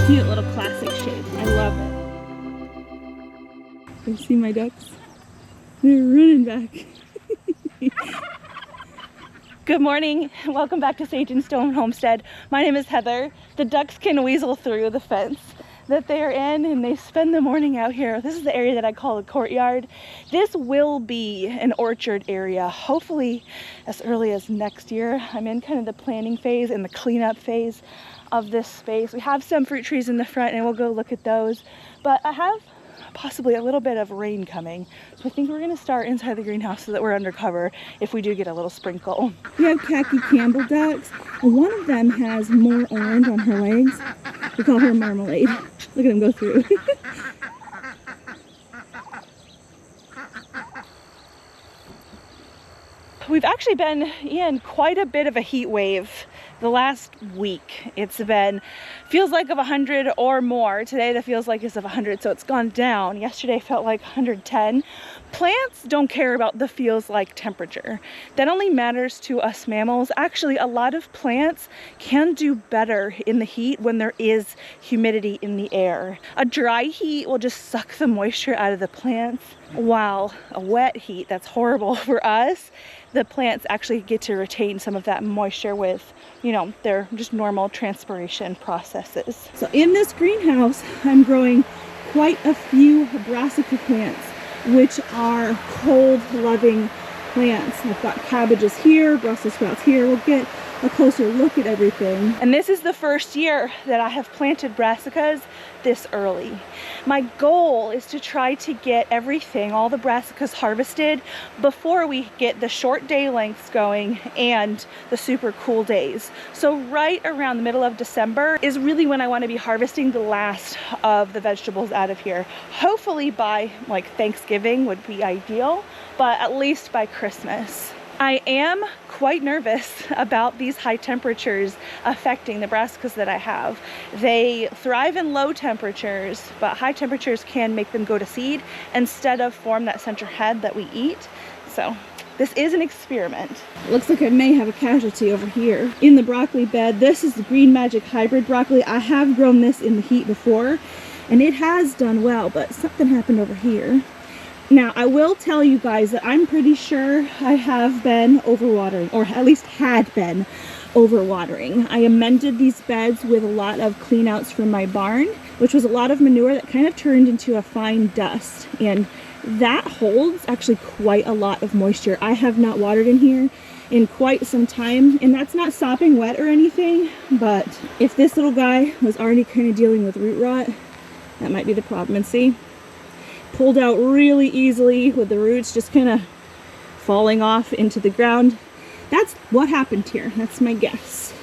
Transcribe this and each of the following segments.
Cute little classic shape. I love it. You see my ducks? They're running back. Good morning. Welcome back to Sage and Stone Homestead. My name is Heather. The ducks can weasel through the fence that they're in and they spend the morning out here. This is the area that I call the courtyard. This will be an orchard area, hopefully as early as next year. I'm in kind of the planning phase and the cleanup phase of this space. We have some fruit trees in the front and we'll go look at those, but I have possibly a little bit of rain coming, so I think we're going to start inside the greenhouse so that we're under cover if we do get a little sprinkle. We have khaki Campbell ducks, and one of them has more orange on her legs. We call her Marmalade. Look at him go through. We've actually been in quite a bit of a heat wave the last week. It's been, feels like of 100 or more. Today the feels like is of 100, so it's gone down. Yesterday felt like 110. Plants don't care about the feels like temperature. That only matters to us mammals. Actually, a lot of plants can do better in the heat when there is humidity in the air. A dry heat will just suck the moisture out of the plants, while a wet heat, that's horrible for us. The plants actually get to retain some of that moisture with, you know, their just normal transpiration processes. So in this greenhouse, I'm growing quite a few brassica plants, which are cold-loving plants. I've got cabbages here, Brussels sprouts here. We'll get a closer look at everything. And this is the first year that I have planted brassicas this early. My goal is to try to get everything, all the brassicas harvested before we get the short day lengths going and the super cool days. So right around the middle of December is really when I want to be harvesting the last of the vegetables out of here. Hopefully by like Thanksgiving would be ideal, but at least by Christmas. I am quite nervous about these high temperatures affecting the brassicas that I have. They thrive in low temperatures, but high temperatures can make them go to seed instead of form that center head that we eat. So this is an experiment. Looks like I may have a casualty over here. In the broccoli bed, this is the Green Magic hybrid broccoli. I have grown this in the heat before and it has done well, but something happened over here. Now, I will tell you guys that I'm pretty sure I have been overwatering, or at least had been overwatering. I amended these beds with a lot of clean outs from my barn, which was a lot of manure that kind of turned into a fine dust. And that holds actually quite a lot of moisture. I have not watered in here in quite some time, and that's not sopping wet or anything, but if this little guy was already kind of dealing with root rot, that might be the problem. And see? Pulled out really easily with the roots just kind of falling off into the ground. That's what happened here. That's my guess.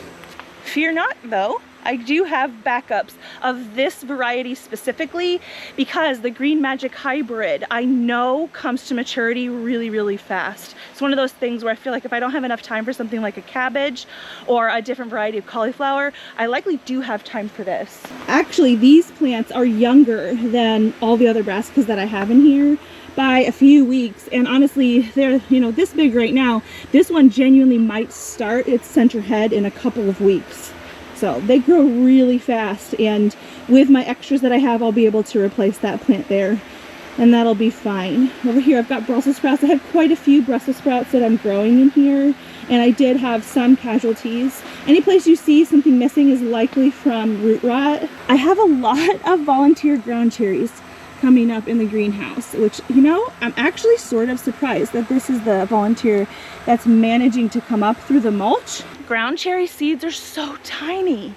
Fear not though. I do have backups of this variety specifically because the Green Magic hybrid I know comes to maturity really, really fast. It's one of those things where I feel like if I don't have enough time for something like a cabbage or a different variety of cauliflower, I likely do have time for this. Actually, these plants are younger than all the other brassicas that I have in here by a few weeks, and honestly they're, you know, this big right now. This one genuinely might start its center head in a couple of weeks. So they grow really fast, and with my extras that I have, I'll be able to replace that plant there, and that'll be fine. Over here I've got Brussels sprouts. I have quite a few Brussels sprouts that I'm growing in here, and I did have some casualties. Any place you see something missing is likely from root rot. I have a lot of volunteer ground cherries coming up in the greenhouse, which, you know, I'm actually sort of surprised that this is the volunteer that's managing to come up through the mulch. Ground cherry seeds are so tiny,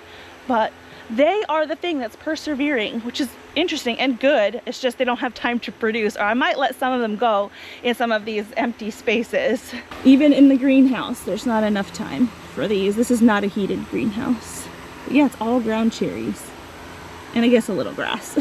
but they are the thing that's persevering, which is interesting and good. It's just they don't have time to produce, or I might let some of them go in some of these empty spaces. Even in the greenhouse, there's not enough time for these. This is not a heated greenhouse. But yeah, it's all ground cherries. And I guess a little grass.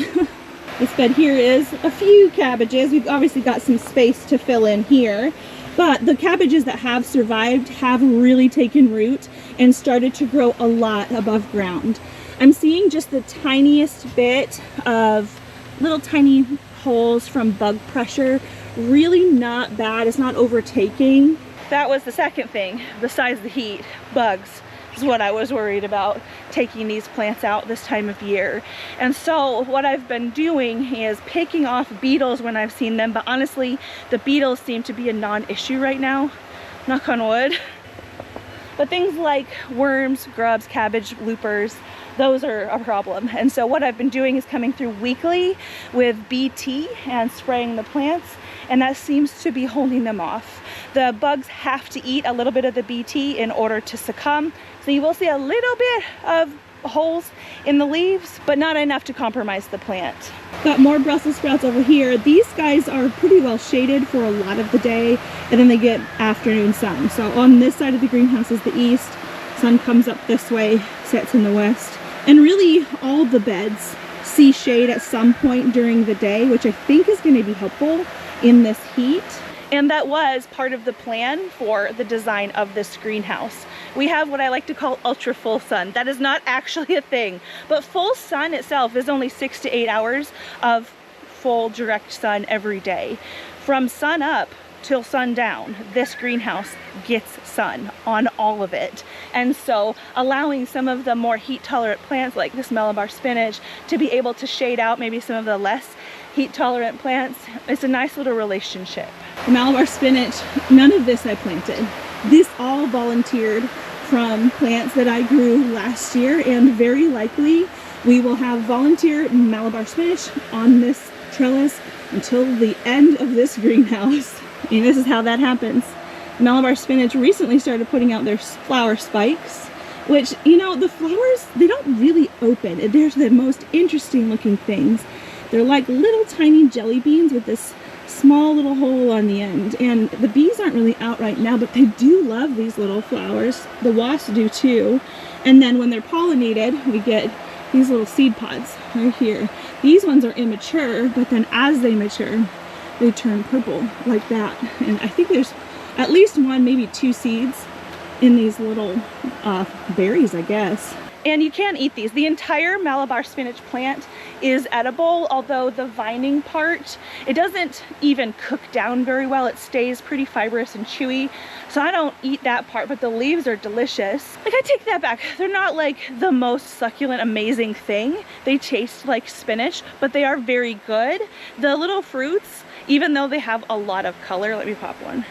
This bed here is a few cabbages. We've obviously got some space to fill in here, but the cabbages that have survived have really taken root and started to grow a lot above ground. I'm seeing just the tiniest bit of little tiny holes from bug pressure. Really not bad. It's not overtaking. That was the second thing besides the heat, bugs. is what I was worried about, taking these plants out this time of year. And so what I've been doing is picking off beetles when I've seen them, but honestly, the beetles seem to be a non-issue right now, knock on wood. But things like worms, grubs, cabbage, loopers, those are a problem. And so what I've been doing is coming through weekly with BT and spraying the plants, and that seems to be holding them off. The bugs have to eat a little bit of the BT in order to succumb. So you will see a little bit of holes in the leaves, but not enough to compromise the plant. Got more Brussels sprouts over here. These guys are pretty well shaded for a lot of the day, and then they get afternoon sun. So on this side of the greenhouse is the east. Sun comes up this way, sets in the west. And really all the beds see shade at some point during the day, which I think is going to be helpful in this heat. And that was part of the plan for the design of this greenhouse. We have what I like to call ultra full sun. That is not actually a thing, but full sun itself is only 6 to 8 hours of full direct sun every day. From sun up till sundown, this greenhouse gets sun on all of it. And so allowing some of the more heat tolerant plants like this Malabar spinach to be able to shade out maybe some of the less heat tolerant plants, it's a nice little relationship. The Malabar spinach, none of this I planted. This all volunteered from plants that I grew last year, and very likely we will have volunteer Malabar spinach on this trellis until the end of this greenhouse. And this is how that happens. Malabar spinach recently started putting out their flower spikes, which, you know, the flowers, they don't really open. They're the most interesting looking things. They're like little tiny jelly beans with this small little hole on the end. And the bees aren't really out right now, but they do love these little flowers. The wasps do too. And then when they're pollinated, we get these little seed pods right here. These ones are immature, but then as they mature, they turn purple like that. And I think there's at least one, maybe two seeds in these little berries, I guess. And you can eat these. The entire Malabar spinach plant is edible, although the vining part, it doesn't even cook down very well. It stays pretty fibrous and chewy. So I don't eat that part, but the leaves are delicious. Like, I take that back. They're not like the most succulent, amazing thing. They taste like spinach, but they are very good. The little fruits, even though they have a lot of color, let me pop one.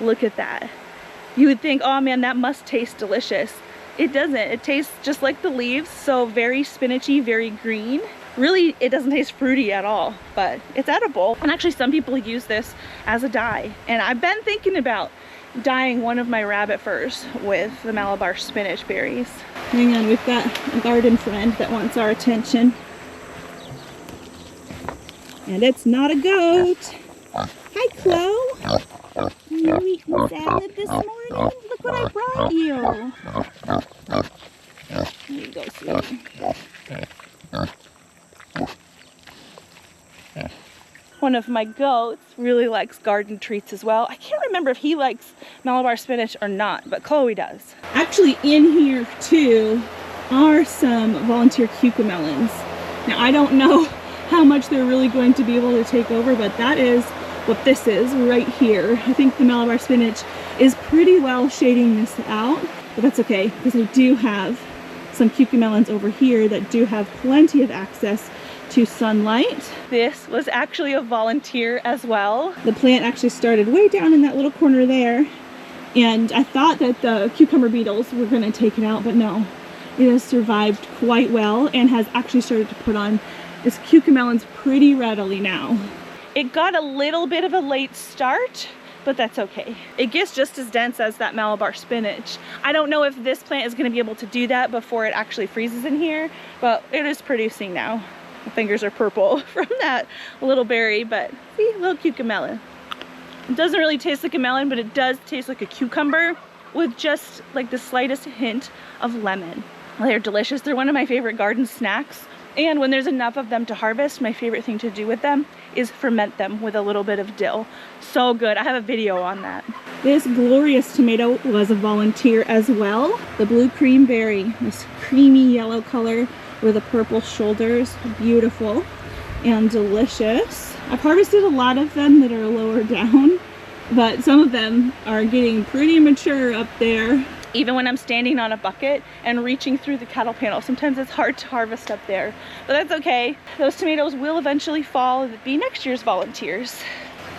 Look at that. You would think, oh man, that must taste delicious. It doesn't. It tastes just like the leaves, so very spinachy, very green. Really, it doesn't taste fruity at all, but it's edible. And actually, some people use this as a dye. And I've been thinking about dyeing one of my rabbit furs with the Malabar spinach berries. Hang on, we've got a garden friend that wants our attention. And it's not a goat. Hi, Chloe. Are you eating salad this morning? Look what I brought you. There you go, sweetie. One of my goats really likes garden treats as well. I can't remember if he likes Malabar spinach or not, but Chloe does. Actually, in here too are some volunteer cucamelons. Now, I don't know how much they're really going to be able to take over, but that is what this is right here. I think the Malabar spinach is pretty well shading this out, but that's okay because I do have some cucamelons over here that do have plenty of access to sunlight. This was actually a volunteer as well. The plant actually started way down in that little corner there, and I thought that the cucumber beetles were going to take it out, but no, it has survived quite well and has actually started to put on its cucamelons pretty readily now. It got a little bit of a late start, but that's okay. It gets just as dense as that Malabar spinach. I don't know if this plant is going to be able to do that before it actually freezes in here, but it is producing now. My fingers are purple from that little berry, but see, little cucamelon. It doesn't really taste like a melon, but it does taste like a cucumber with just like the slightest hint of lemon. They're delicious. They're one of my favorite garden snacks. And when there's enough of them to harvest, my favorite thing to do with them is ferment them with a little bit of dill. So good. I have a video on that. This glorious tomato was a volunteer as well. The blue cream berry, this creamy yellow color with the purple shoulders. Beautiful and delicious. I've harvested a lot of them that are lower down, but some of them are getting pretty mature up there. even when I'm standing on a bucket and reaching through the cattle panel. Sometimes it's hard to harvest up there, but that's okay. Those tomatoes will eventually fall and be next year's volunteers.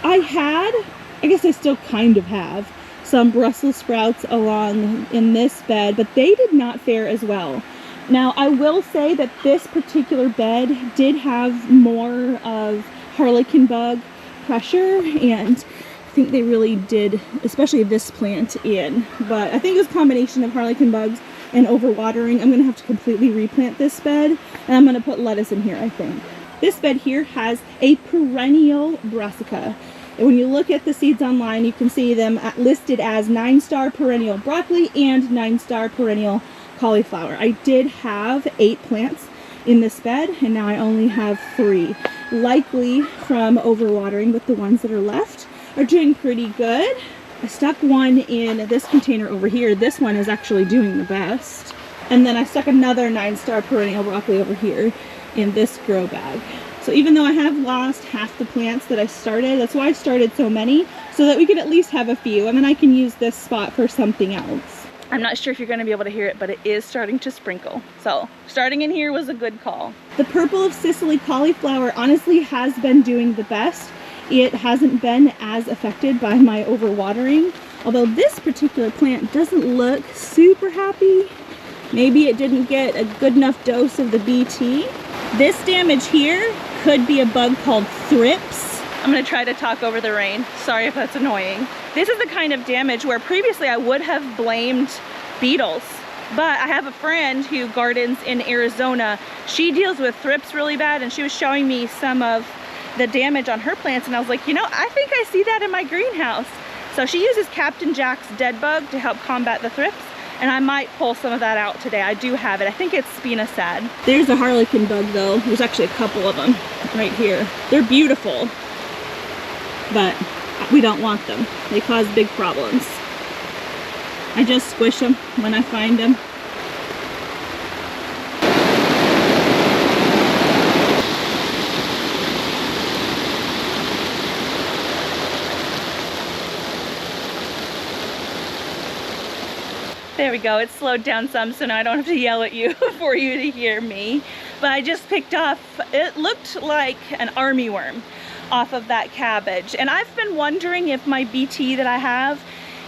I guess I still kind of have some Brussels sprouts along in this bed, but they did not fare as well. Now, I will say that this particular bed did have more of harlequin bug pressure, and I think they really did, especially this plant in. But I think it was a combination of harlequin bugs and overwatering. I'm gonna have to completely replant this bed, and I'm gonna put lettuce in here, I think. This bed here has a perennial brassica. When you look at the seeds online, you can see them listed as 9-star perennial broccoli and 9-star perennial cauliflower. I did have 8 plants in this bed, and now I only have 3. Likely from overwatering, but the ones that are left are doing pretty good. I stuck one in this container over here. This one is actually doing the best. And then I stuck another 9-star perennial broccoli over here in this grow bag. So even though I have lost half the plants that I started, that's why I started so many, so that we could at least have a few, and then I can use this spot for something else. I'm not sure if you're going to be able to hear it, but it is starting to sprinkle. So starting in here was a good call. The purple of Sicily cauliflower honestly has been doing the best. It hasn't been as affected by my overwatering, although this particular plant doesn't look super happy. Maybe it didn't get a good enough dose of the BT. This damage here could be a bug called thrips. I'm gonna try to talk over the rain. Sorry if that's annoying. This is the kind of damage where previously I would have blamed beetles, but I have a friend who gardens in Arizona. She deals with thrips really bad, and she was showing me some of the damage on her plants, and I was like, you know, I think I see that in my greenhouse. So she uses Captain Jack's dead bug to help combat the thrips, and I might pull some of that out today. I do have it. I think it's spinosad. There's a harlequin bug though. There's actually a couple of them right here. They're beautiful, but we don't want them. They cause big problems. I just squish them when I find them. There we go, it slowed down some, so now I don't have to yell at you for you to hear me. But I just picked off, it looked like an armyworm off of that cabbage. And I've been wondering if my BT that I have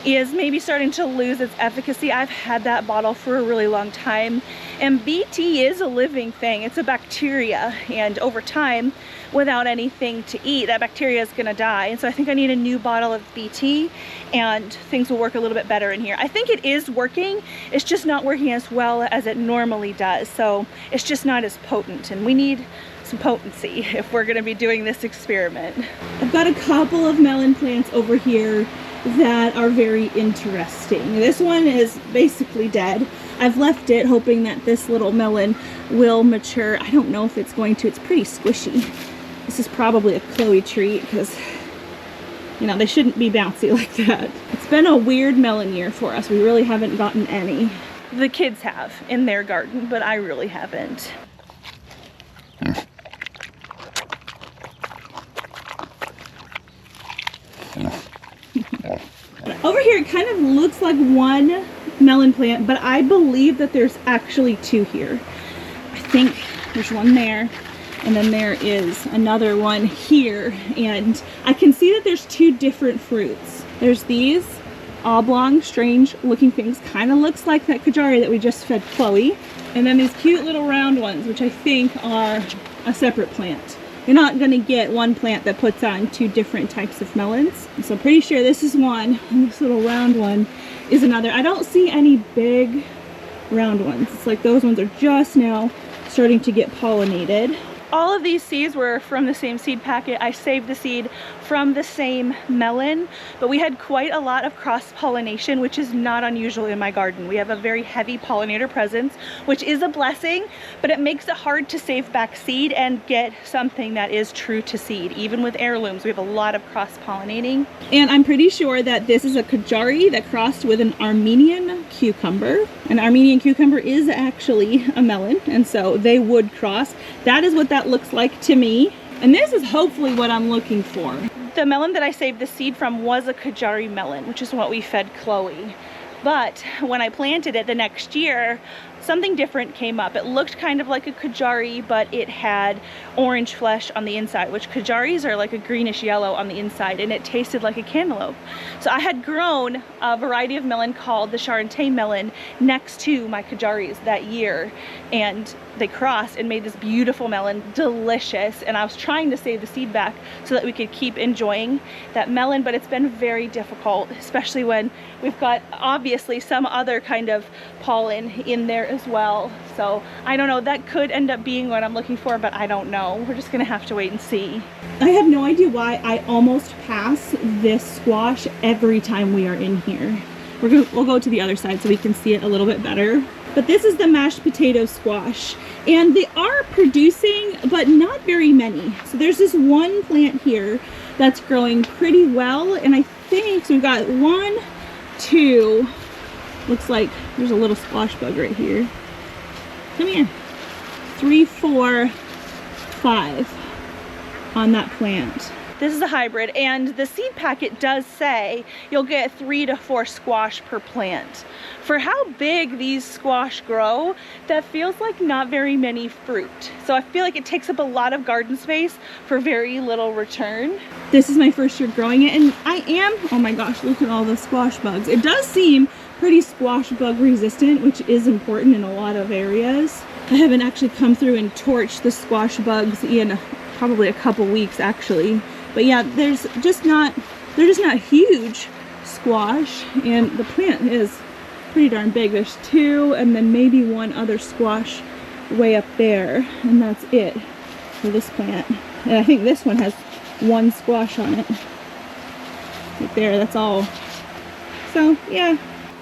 is maybe starting to lose its efficacy. I've had that bottle for a really long time, and BT is a living thing. It's a bacteria, and over time, without anything to eat, that bacteria is gonna die. And so I think I need a new bottle of BT, and things will work a little bit better in here. I think it is working, it's just not working as well as it normally does. So it's just not as potent, and we need some potency if we're gonna be doing this experiment. I've got a couple of melon plants over here that are very interesting. This one is basically dead. I've left it hoping that this little melon will mature. I don't know if it's going to. It's pretty squishy. This is probably a Chloe treat because, you know, they shouldn't be bouncy like that. It's been a weird melon year for us. We really haven't gotten any. The kids have in their garden, but I really haven't. Over here it kind of looks like one melon plant, but I believe that there's actually 2 here. I think there's one there, and then there is another one here, and I can see that there's 2 different fruits. There's these oblong, strange looking things, kind of looks like that kajari that we just fed Chloe, and then these cute little round ones, which I think are a separate plant. You're not going to get one plant that puts on 2 different types of melons. So I'm pretty sure this is one, and this little round one is another. I don't see any big round ones. It's like those ones are just now starting to get pollinated. All of these seeds were from the same seed packet. I saved the seed from the same melon, but we had quite a lot of cross-pollination, which is not unusual in my garden. We have a very heavy pollinator presence, which is a blessing, but it makes it hard to save back seed and get something that is true to seed. Even with heirlooms, we have a lot of cross-pollinating. And I'm pretty sure that this is a kajari that crossed with an Armenian cucumber. An Armenian cucumber is actually a melon, and so they would cross. That is what that looks like to me, and this is hopefully what I'm looking for. The melon that I saved the seed from was a kajari melon, which is what we fed Chloe. But when I planted it the next year, something different came up. It looked kind of like a kajari, but it had orange flesh on the inside, which kajaris are like a greenish yellow on the inside, and it tasted like a cantaloupe. So I had grown a variety of melon called the Charente melon next to my kajaris that year, and they crossed and made this beautiful melon, delicious. And I was trying to save the seed back so that we could keep enjoying that melon, but it's been very difficult, especially when we've got obviously some other kind of pollen in there as well. So I don't know, that could end up being what I'm looking for, but I don't know. We're just gonna have to wait and see. I have no idea why I almost pass this squash every time we are in here. We'll go to the other side so we can see it a little bit better. But this is the mashed potato squash, and they are producing, but not very many. So there's this one plant here that's growing pretty well, and I think, so we've got 1, 2, looks like there's a little squash bug right here. Come here. 3, 4, 5 on that plant. This is a hybrid, and the seed packet does say you'll get 3 to 4 squash per plant. For how big these squash grow, that feels like not very many fruit. So I feel like it takes up a lot of garden space for very little return. This is my first year growing it, and I am, oh my gosh, look at all the squash bugs. It does seem pretty squash bug resistant, which is important in a lot of areas. I haven't actually come through and torched the squash bugs in probably a couple weeks actually. But yeah, they're just not huge squash, and the plant is pretty darn big. There's 2 and then maybe 1 other squash way up there, and that's it for this plant. And I think this one has 1 squash on it. Right there, that's all. So yeah,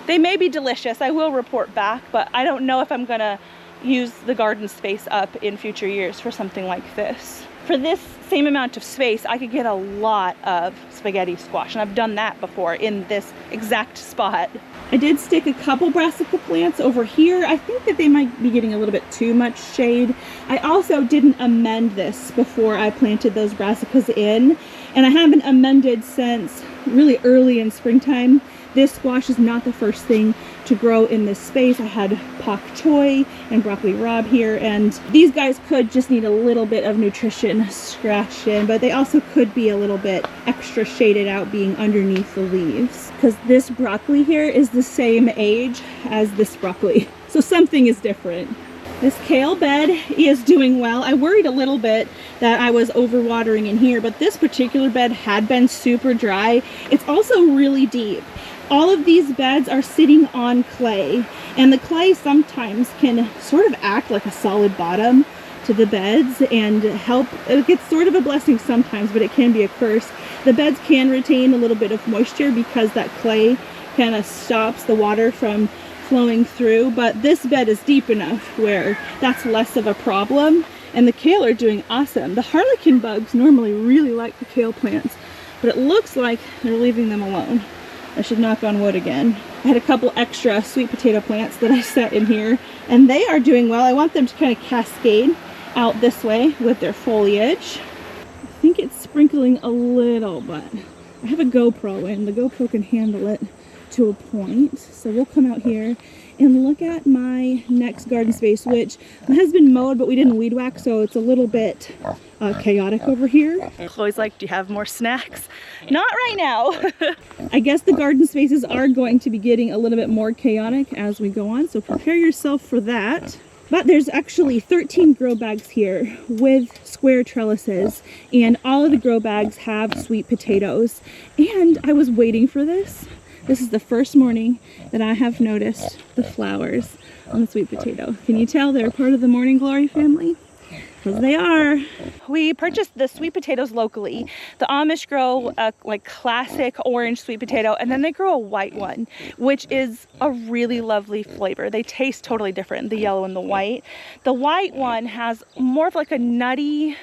they may be delicious. I will report back, but I don't know if I'm gonna use the garden space up in future years for something like this. For this same amount of space, I could get a lot of spaghetti squash, and I've done that before in this exact spot. I did stick a couple brassica plants over here. I think that they might be getting a little bit too much shade. I also didn't amend this before I planted those brassicas in, and I haven't amended since really early in springtime. This squash is not the first thing to grow in this space. I had pak choy and broccoli rabe here, and these guys could just need a little bit of nutrition scratched in, but they also could be a little bit extra shaded out being underneath the leaves, because this broccoli here is the same age as this broccoli, so something is different. This kale bed is doing well. I worried a little bit that I was overwatering in here, but this particular bed had been super dry. It's also really deep. All of these beds are sitting on clay, and the clay sometimes can sort of act like a solid bottom to the beds and help. It's sort of a blessing sometimes, but it can be a curse. The beds can retain a little bit of moisture because that clay kind of stops the water from flowing through, but this bed is deep enough where that's less of a problem, and the kale are doing awesome. The harlequin bugs normally really like the kale plants, but it looks like they're leaving them alone. I should knock on wood again. I had a couple extra sweet potato plants that I set in here, and they are doing well. I want them to kind of cascade out this way with their foliage. I think it's sprinkling a little, but I have a GoPro, and the GoPro can handle it to a point. So we'll come out here and look at my next garden space, which has been mowed, but we didn't weed whack, so it's a little bit chaotic over here. Chloe's like, do you have more snacks? Not right now. I guess the garden spaces are going to be getting a little bit more chaotic as we go on, so prepare yourself for that. But there's actually 13 grow bags here with square trellises, and all of the grow bags have sweet potatoes. And I was waiting for this. This is the first morning that I have noticed the flowers on the sweet potato. Can you tell they're part of the Morning Glory family? Because they are. We purchased the sweet potatoes locally. The Amish grow a like classic orange sweet potato, and then they grow a white one, which is a really lovely flavor. They taste totally different, the yellow and the white. The white one has more of like a nutty,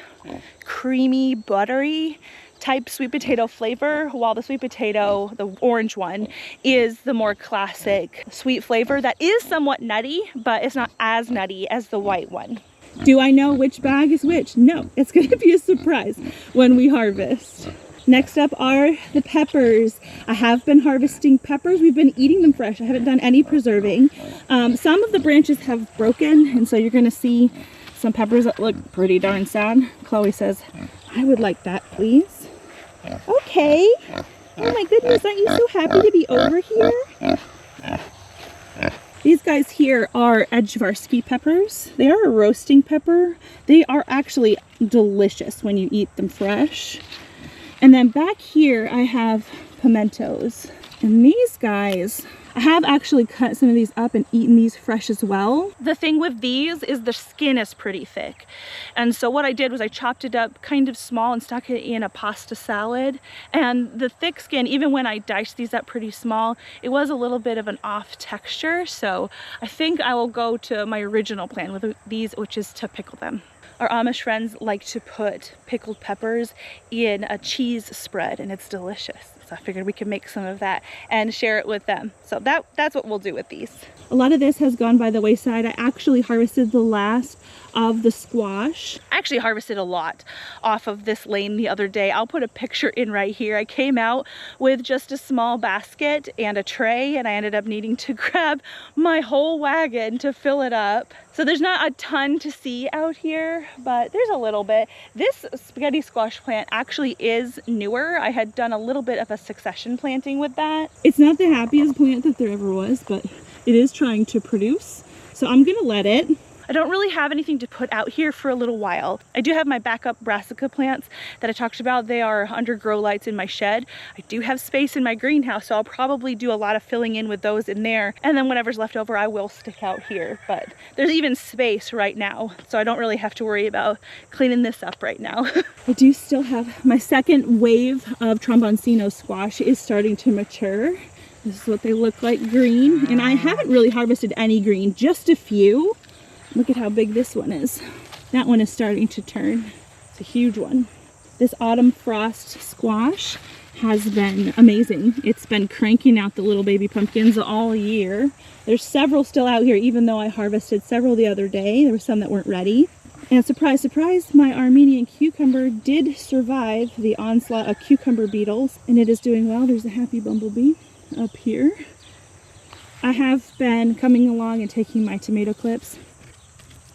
creamy, buttery type sweet potato flavor, while the sweet potato, the orange one, is the more classic sweet flavor that is somewhat nutty, but it's not as nutty as the white one. Do I know which bag is which? No, it's going to be a surprise when we harvest. Next up are the peppers. I have been harvesting peppers. We've been eating them fresh. I haven't done any preserving. Some of the branches have broken, and so you're gonna see some peppers that look pretty darn sad. Chloe says, I would like that, please. Okay. Oh my goodness, aren't you so happy to be over here? These guys here are Edgevarsky peppers. They are a roasting pepper. They are actually delicious when you eat them fresh. And then back here I have pimentos. And these guys, I have actually cut some of these up and eaten these fresh as well. The thing with these is the skin is pretty thick. And so what I did was I chopped it up kind of small and stuck it in a pasta salad. And the thick skin, even when I diced these up pretty small, it was a little bit of an off texture. So I think I will go to my original plan with these, which is to pickle them. Our Amish friends like to put pickled peppers in a cheese spread, and it's delicious. So I figured we could make some of that and share it with them. So that's what we'll do with these. A lot of this has gone by the wayside. I actually harvested the last of the squash. I actually harvested a lot off of this lane the other day. I'll put a picture in right here. I came out with just a small basket and a tray, and I ended up needing to grab my whole wagon to fill it up. So there's not a ton to see out here, but there's a little bit. This spaghetti squash plant actually is newer. I had done a little bit of a succession planting with that. It's not the happiest plant that there ever was, but it is trying to produce. So I'm gonna let it. I don't really have anything to put out here for a little while. I do have my backup brassica plants that I talked about. They are under grow lights in my shed. I do have space in my greenhouse, so I'll probably do a lot of filling in with those in there. And then whatever's left over, I will stick out here. But there's even space right now, so I don't really have to worry about cleaning this up right now. I do still have my second wave of tromboncino squash is starting to mature. This is what they look like green. And I haven't really harvested any green, just a few. Look at how big this one is. That one is starting to turn. It's a huge one. This autumn frost squash has been amazing. It's been cranking out the little baby pumpkins all year. There's several still out here, even though I harvested several the other day. There were some that weren't ready. And surprise, surprise, my Armenian cucumber did survive the onslaught of cucumber beetles, and it is doing well. There's a happy bumblebee up here. I have been coming along and taking my tomato clips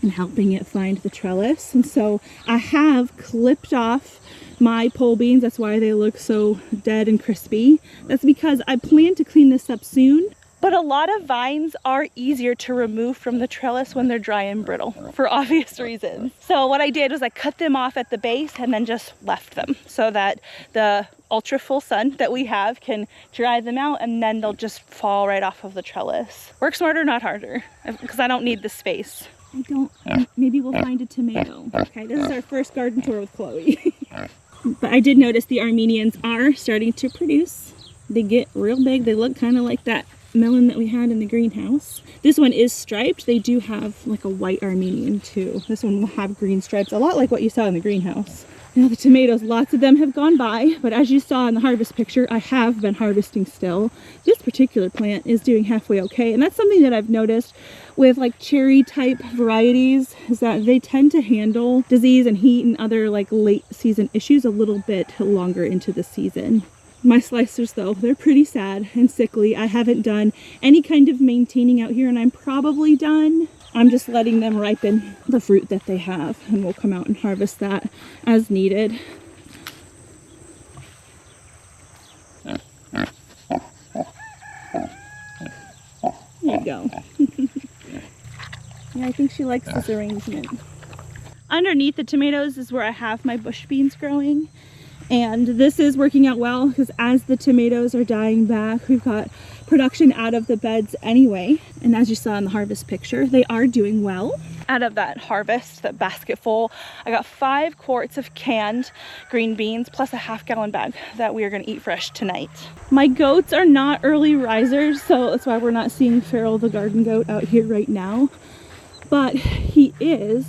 and helping it find the trellis. And so I have clipped off my pole beans. That's why they look so dead and crispy. That's because I plan to clean this up soon. But a lot of vines are easier to remove from the trellis when they're dry and brittle, for obvious reasons. So what I did was I cut them off at the base and then just left them so that the ultra full sun that we have can dry them out, and then they'll just fall right off of the trellis. Work smarter, not harder, because I don't need the space. I don't, maybe we'll find a tomato. Okay, this is our first garden tour with Chloe. But I did notice the Armenians are starting to produce. They get real big. They look kind of like that melon that we had in the greenhouse. This one is striped. They do have like a white Armenian too. This one will have green stripes, a lot like what you saw in the greenhouse. Now the tomatoes, lots of them have gone by, but as you saw in the harvest picture, I have been harvesting still. This particular plant is doing halfway okay, and that's something that I've noticed with like cherry type varieties, is that they tend to handle disease and heat and other like late season issues a little bit longer into the season. My slicers though, they're pretty sad and sickly. I haven't done any kind of maintaining out here, and I'm probably done. I'm just letting them ripen the fruit that they have, and we'll come out and harvest that as needed. There you go. Yeah, I think she likes this arrangement. Underneath the tomatoes is where I have my bush beans growing. And this is working out well because as the tomatoes are dying back, we've got production out of the beds anyway. And as you saw in the harvest picture, they are doing well. Out of that harvest, that basket full, I got 5 quarts of canned green beans plus a half-gallon bag that we are going to eat fresh tonight. My goats are not early risers, so that's why we're not seeing Farrell the garden goat out here right now. But he is,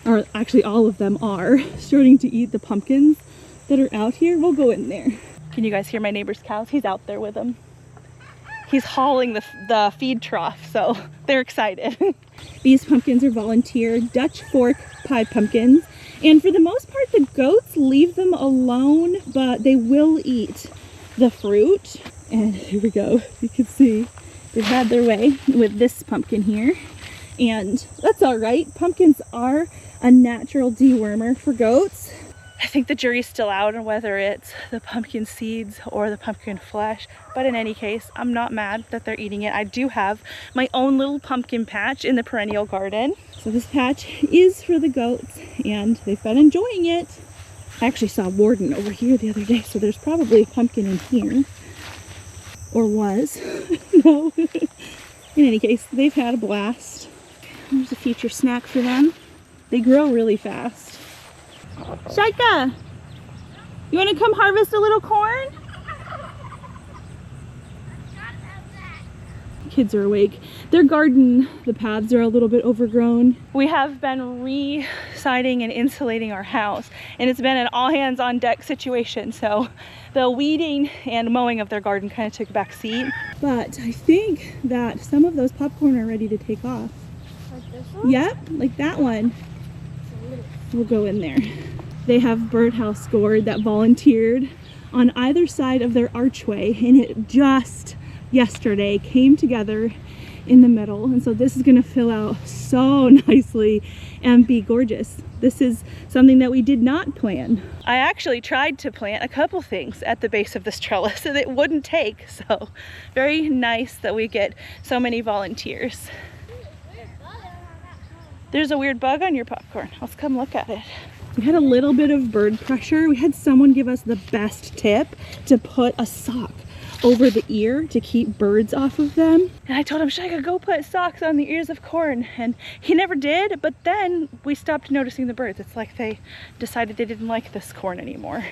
or actually all of them are, starting to eat the pumpkins that are out here. We'll go in there. Can you guys hear my neighbor's cows? He's out there with them. He's hauling the feed trough, so they're excited. These pumpkins are volunteer Dutch fork pie pumpkins. And for the most part, the goats leave them alone, but they will eat the fruit. And here we go. You can see they've had their way with this pumpkin here. And that's all right. Pumpkins are a natural dewormer for goats. I think the jury's still out on whether it's the pumpkin seeds or the pumpkin flesh, but in any case, I'm not mad that they're eating it. I do have my own little pumpkin patch in the perennial garden. So this patch is for the goats and they've been enjoying it. I actually saw Warden over here the other day, so there's probably a pumpkin in here. Or was. No. In any case, they've had a blast. There's a future snack for them. They grow really fast. Shaika, you want to come harvest a little corn? Kids are awake. Their garden, the paths are a little bit overgrown. We have been re-siding and insulating our house, and it's been an all hands on deck situation. So the weeding and mowing of their garden kind of took a back seat. But I think that some of those popcorn are ready to take off. Like this one? Yep, like that one. We'll go in there. They have birdhouse gourd that volunteered on either side of their archway, and it just yesterday came together in the middle, and so this is going to fill out so nicely and be gorgeous. This is something that we did not plan. I actually tried to plant a couple things at the base of this trellis and it wouldn't take, so very nice that we get so many volunteers. There's a weird bug on your popcorn. Let's come look at it. We had a little bit of bird pressure. We had someone give us the best tip to put a sock over the ear to keep birds off of them. And I told him, Shaika, go put socks on the ears of corn. And he never did, but then we stopped noticing the birds. It's like they decided they didn't like this corn anymore.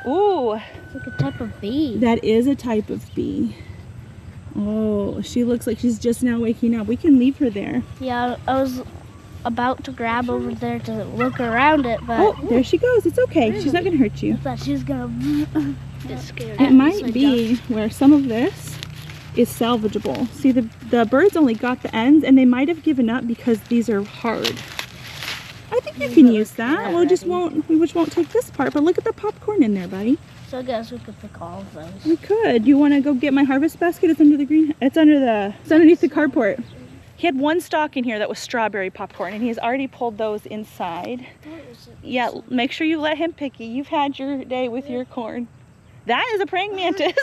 Ooh. It's like a type of bee. That is a type of bee. Oh, she looks like she's just now waking up. We can leave her there. Yeah, I was about to grab over there to look around it, but... Oh, there she goes. It's okay. She's not going to hurt you. I thought she was going to get scared. It might be where some of this is salvageable. See, the birds only got the ends, and they might have given up because these are hard. I think you can use that. We just won't take this part, but look at the popcorn in there, buddy. So I guess we could pick all of those. We could. You want to go get my harvest basket? It's under the green. It's underneath the carport. He had one stalk in here that was strawberry popcorn, and he's already pulled those inside. Yeah, make sure you let him pick you. You've had your day with your corn. That is a praying mantis.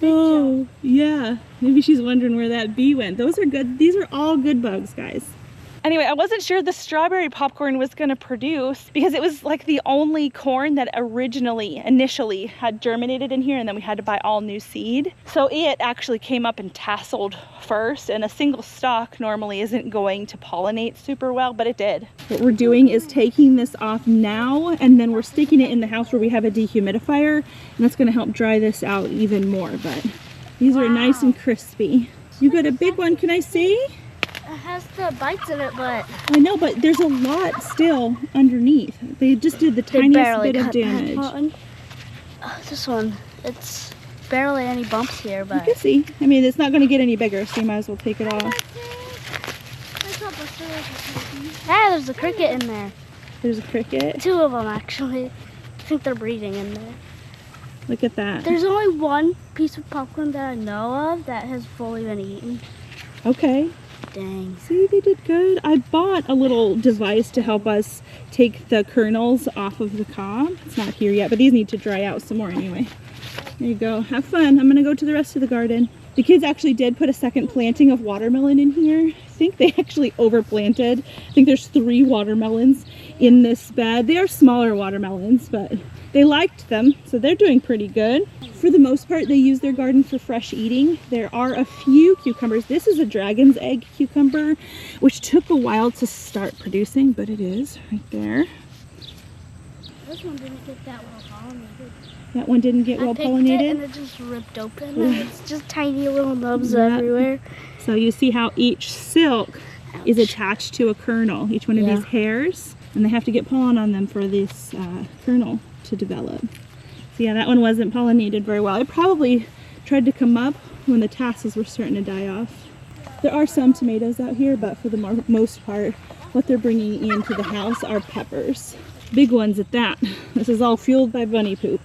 Oh, yeah. Maybe she's wondering where that bee went. Those are good. These are all good bugs, guys. Anyway, I wasn't sure the strawberry popcorn was going to produce because it was like the only corn that initially had germinated in here, and then we had to buy all new seed. So it actually came up and tasseled first, and a single stalk normally isn't going to pollinate super well, but it did. What we're doing is taking this off now, and then we're sticking it in the house where we have a dehumidifier, and that's going to help dry this out even more. But these are nice and crispy. You got a big one, can I see? It has the bites in it, but... I know, but there's a lot still underneath. They just did the tiniest bit of damage. This one, it's barely any bumps here, but... You can see. I mean, it's not going to get any bigger, so you might as well take it off. Ah, there's a cricket in there. There's a cricket? 2 of them, actually. I think they're breeding in there. Look at that. There's only one piece of popcorn that I know of that has fully been eaten. Okay. Dang. See, they did good. I bought a little device to help us take the kernels off of the cob. It's not here yet, but these need to dry out some more anyway. There you go. Have fun. I'm going to go to the rest of the garden. The kids actually did put a second planting of watermelon in here. I think they actually overplanted. I think there's 3 watermelons in this bed. They are smaller watermelons, but they liked them, so they're doing pretty good. For the most part, they use their garden for fresh eating. There are a few cucumbers. This is a dragon's egg cucumber, which took a while to start producing, but it is right there. This one didn't get that well pollinated. That one didn't get well pollinated? I picked it and it just ripped open. And it's just tiny little nubs everywhere. So you see how each silk is attached to a kernel, each one of these hairs, and they have to get pollen on them for this kernel to develop. So yeah, that one wasn't pollinated very well. It probably tried to come up when the tassels were starting to die off. There are some tomatoes out here, but for the most part, what they're bringing into the house are peppers. Big ones at that. This is all fueled by bunny poop.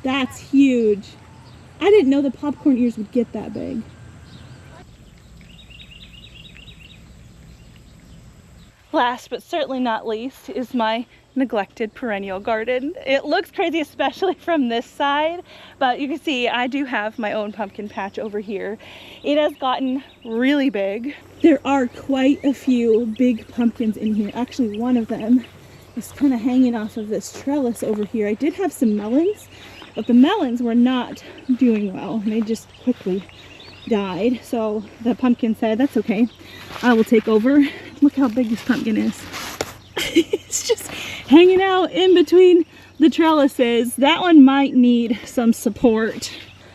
That's huge. I didn't know the popcorn ears would get that big. Last but certainly not least is my neglected perennial garden. It looks crazy, especially from this side, but you can see I do have my own pumpkin patch over here. It has gotten really big. There are quite a few big pumpkins in here. Actually, one of them is kind of hanging off of this trellis over here. I did have some melons, but the melons were not doing well. They just quickly died. So the pumpkin said, that's okay, I will take over. Look how big this pumpkin is. It's just hanging out in between the trellises. That one might need some support.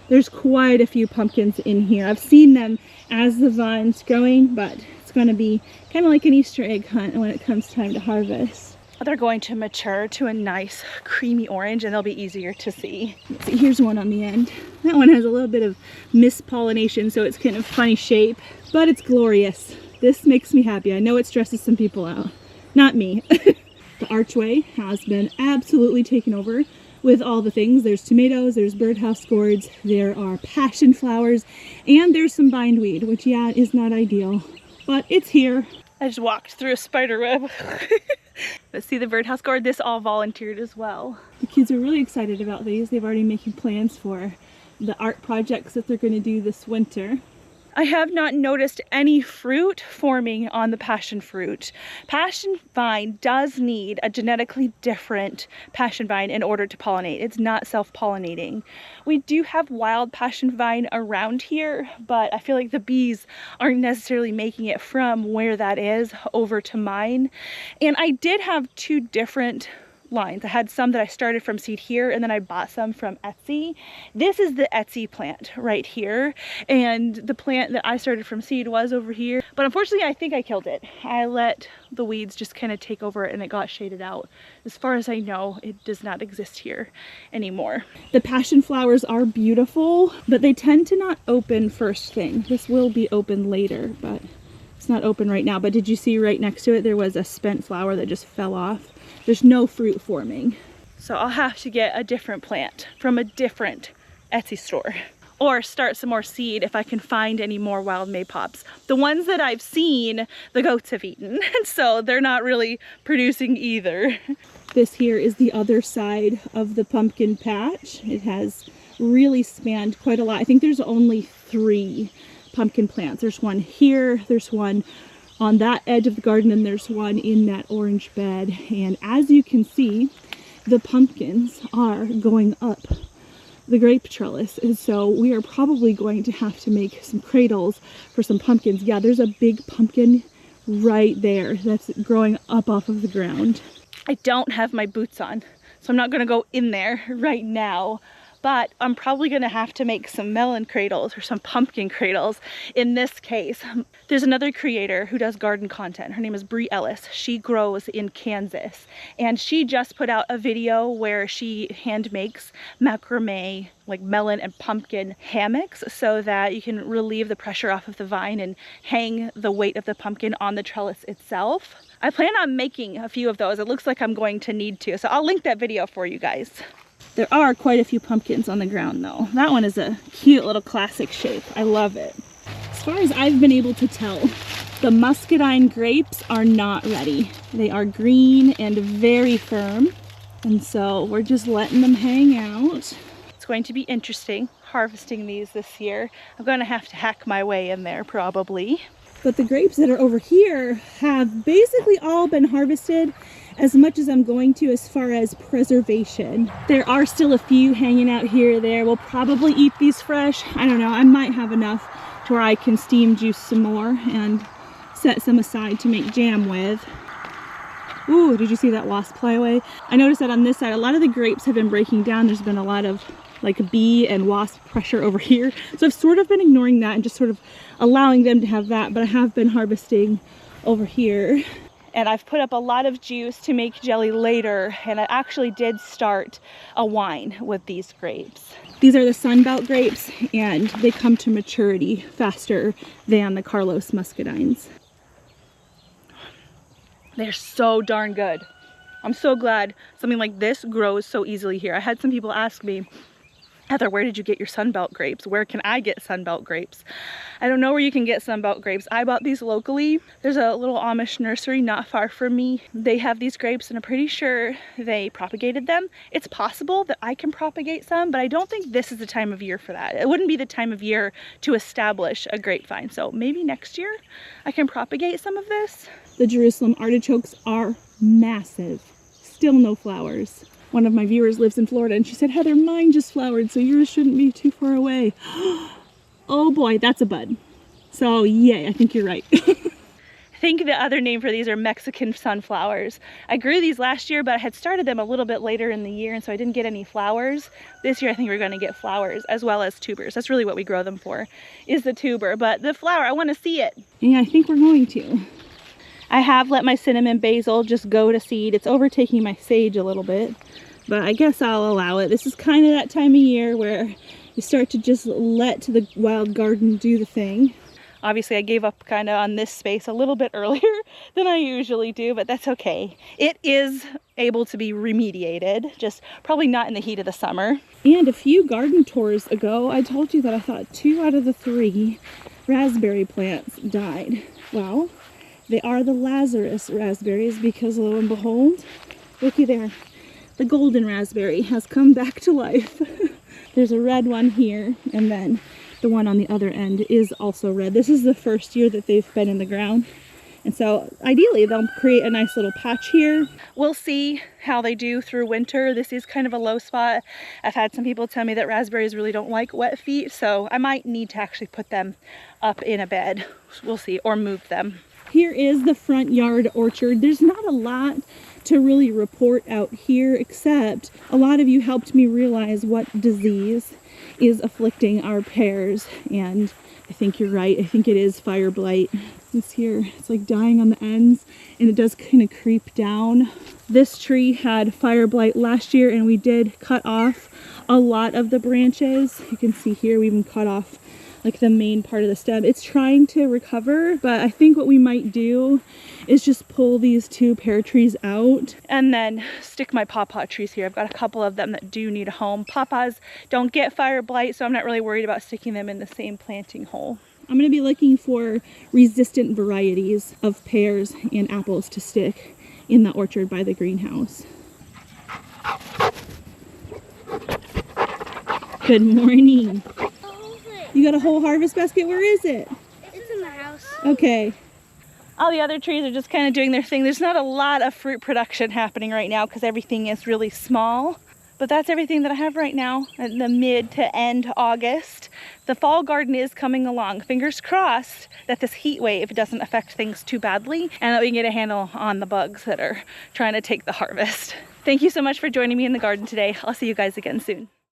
There's quite a few pumpkins in here. I've seen them as the vine's growing, but it's going to be kind of like an Easter egg hunt when it comes time to harvest. They're going to mature to a nice creamy orange and they'll be easier to see. Let's see, here's one on the end. That one has a little bit of mispollination, so it's kind of funny shape, but it's glorious. This makes me happy. I know it stresses some people out. Not me. The archway has been absolutely taken over with all the things. There's tomatoes, there's birdhouse gourds, there are passion flowers, and there's some bindweed, which yeah, is not ideal, but it's here. I just walked through a spider web. But see the birdhouse gourd? This all volunteered as well. The kids are really excited about these. They've already making plans for the art projects that they're going to do this winter. I have not noticed any fruit forming on the passion fruit. Passion vine does need a genetically different passion vine in order to pollinate. It's not self-pollinating. We do have wild passion vine around here, but I feel like the bees aren't necessarily making it from where that is over to mine. And I did have two different lines. I had some that I started from seed here, and then I bought some from Etsy. This is the Etsy plant right here, and the plant that I started from seed was over here, but unfortunately I think I killed it. I let the weeds just kind of take over it and it got shaded out. As far as I know, it does not exist here anymore. The passion flowers are beautiful, but they tend to not open first thing. This will be open later, but it's not open right now. But did you see right next to it there was a spent flower that just fell off? There's no fruit forming. So I'll have to get a different plant from a different Etsy store or start some more seed if I can find any more wild maypops. The ones that I've seen, the goats have eaten, so they're not really producing either. This here is the other side of the pumpkin patch. It has really spanned quite a lot. I think there's only 3 pumpkin plants. There's one here, there's one on that edge of the garden, and there's one in that orange bed. And as you can see, the pumpkins are going up the grape trellis, and so we are probably going to have to make some cradles for some pumpkins. Yeah, there's a big pumpkin right there that's growing up off of the ground. I don't have my boots on, so I'm not going to go in there right now. But I'm probably going to have to make some melon cradles or some pumpkin cradles in this case. There's another creator who does garden content. Her name is Brie Ellis. She grows in Kansas, and she just put out a video where she hand makes macrame, like melon and pumpkin hammocks, so that you can relieve the pressure off of the vine and hang the weight of the pumpkin on the trellis itself. I plan on making a few of those. It looks like I'm going to need to, so I'll link that video for you guys. There are quite a few pumpkins on the ground though. That one is a cute little classic shape. I love it. As far as I've been able to tell, the muscadine grapes are not ready. They are green and very firm, and so we're just letting them hang out. It's going to be interesting harvesting these this year. I'm going to have to hack my way in there probably. But the grapes that are over here have basically all been harvested, as much as I'm going to as far as preservation. There are still a few hanging out here or there. We'll probably eat these fresh. I don't know, I might have enough to where I can steam juice some more and set some aside to make jam with. Ooh, did you see that wasp fly away? I noticed that on this side, a lot of the grapes have been breaking down. There's been a lot of like bee and wasp pressure over here. So I've sort of been ignoring that and just sort of allowing them to have that, but I have been harvesting over here. and I've put up a lot of juice to make jelly later, and I actually did start a wine with these grapes. These are the Sunbelt grapes, and they come to maturity faster than the Carlos muscadines. They're so darn good. I'm so glad something like this grows so easily here. I had some people ask me, Heather, where did you get your Sunbelt grapes? Where can I get Sunbelt grapes? I don't know where you can get Sunbelt grapes. I bought these locally. There's a little Amish nursery not far from me. They have these grapes, and I'm pretty sure they propagated them. It's possible that I can propagate some, but I don't think this is the time of year for that. It wouldn't be the time of year to establish a grapevine. So maybe next year I can propagate some of this. The Jerusalem artichokes are massive. Still no flowers. One of my viewers lives in Florida, and she said, Heather, mine just flowered, so yours shouldn't be too far away. Oh boy, that's a bud. So yay, I think you're right. I think the other name for these are Mexican sunflowers. I grew these last year, but I had started them a little bit later in the year, and so I didn't get any flowers. This year I think we're going to get flowers as well as tubers. That's really what we grow them for, is the tuber. But the flower, I want to see it. Yeah, I think we're going to. I have let my cinnamon basil just go to seed. It's overtaking my sage a little bit, but I guess I'll allow it. This is kind of that time of year where you start to just let the wild garden do the thing. Obviously I gave up kind of on this space a little bit earlier than I usually do, but that's okay. It is able to be remediated, just probably not in the heat of the summer. And a few garden tours ago, I told you that I thought 2 out of the 3 raspberry plants died. Well, they are the Lazarus raspberries, because lo and behold, looky there, the golden raspberry has come back to life. There's a red one here, and then the one on the other end is also red. This is the first year that they've been in the ground, and so ideally they'll create a nice little patch here. We'll see how they do through winter. This is kind of a low spot. I've had some people tell me that raspberries really don't like wet feet, so I might need to actually put them up in a bed. We'll see, or move them. Here is the front yard orchard. There's not a lot to really report out here, except a lot of you helped me realize what disease is afflicting our pears, and I think you're right. I think it is fire blight. This here, it's like dying on the ends, and it does kind of creep down. This tree had fire blight last year, and we did cut off a lot of the branches. You can see here we even cut off like the main part of the stem. It's trying to recover, but I think what we might do is just pull these 2 pear trees out and then stick my pawpaw trees here. I've got a couple of them that do need a home. Pawpaws don't get fire blight, so I'm not really worried about sticking them in the same planting hole. I'm going to be looking for resistant varieties of pears and apples to stick in the orchard by the greenhouse. Good morning. You got a whole harvest basket? Where is it? It's in the house. Okay. All the other trees are just kind of doing their thing. There's not a lot of fruit production happening right now because everything is really small. But that's everything that I have right now in the mid to end August. The fall garden is coming along. Fingers crossed that this heat wave doesn't affect things too badly and that we can get a handle on the bugs that are trying to take the harvest. Thank you so much for joining me in the garden today. I'll see you guys again soon.